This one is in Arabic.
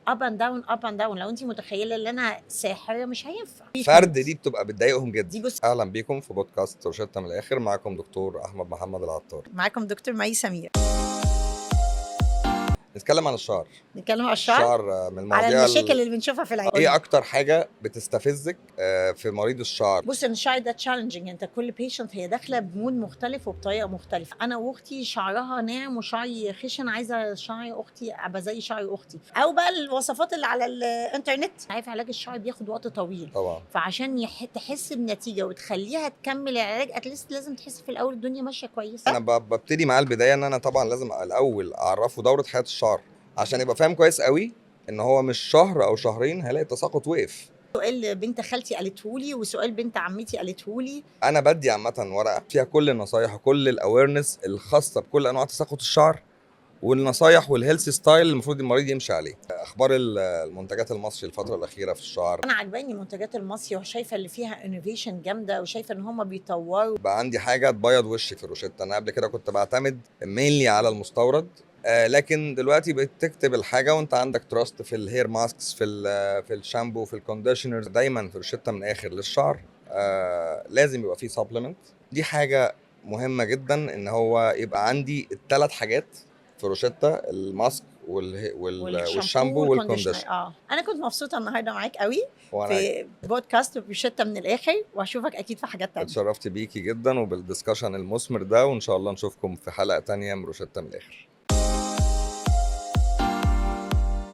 اب اند داون اب اند داون. لو انت متخيله ان انا ساحره مش هينفع. فرد دي بتبقى بتضايقهم دي جدا. بص، اهلا بيكم في بودكاست روشتة من الاخر، معاكم دكتور احمد محمد العطار. معاكم دكتور مي سمير. نتكلم عن الشعر. نتكلم على الشعر، الشعر من على المواضيع المشاكل اللي بنشوفها في العيادة. ايه اكتر حاجه بتستفزك في مريض الشعر؟ بص، ان الشعر ده تشالنجينج. انت كل بيشنت هي داخله بمود مختلف وبطريقه مختلفه. انا واختي شعرها ناعم وشعري خشن، عايزه شعر اختي ابقى زي شعر اختي، او بقى الوصفات اللي على الانترنت. عارف علاج الشعر بياخد وقت طويل طبعا. فعشان تحس بنتيجه وتخليها تكمل العلاج اتليست لازم تحس في الاول الدنيا ماشيه كويس. انا ببتدي معاه البدايه ان انا طبعا لازم الاول اعرفه دوره حياه الشعر عشان يبقى فاهم كويس قوي ان هو مش شهر او شهرين هلاقي التساقط وقف. سؤال بنت خالتي قالته لي وسؤال بنت عمتي قالته لي. انا بدي عامه ورقه فيها كل النصايح وكل الاويرنس الخاصه بكل انواع تساقط الشعر والنصايح والهيلث ستايل اللي المفروض المريض يمشي عليه. اخبار المنتجات المصري الفتره الاخيره في الشعر، انا عجباني منتجات المصري وشايفه اللي فيها انوفيشن جامده وشايفه ان هم بيطوروا. بقى عندي حاجه تبيض وشي في الروشته. انا قبل كده كنت بعتمد مينلي على المستورد، لكن دلوقتي بقيت تكتب الحاجه وانت عندك تراست في الهير ماسكس، في الشامبو، في الكونديشنرز. دايما في روشته من الاخر للشعر لازم يبقى فيه سبلمنت. دي حاجه مهمه جدا ان هو يبقى عندي الثلاث حاجات في روشته: الماسك والشامبو والكونديشن. انا كنت مبسوطه النهارده معاك قوي وانا في بودكاست روشته من الاخر، واشوفك اكيد في حاجات تانية. اتشرفت بيكي جدا وبالدسكشن المثمر ده، وان شاء الله نشوفكم في حلقه تانية من روشته من الاخر.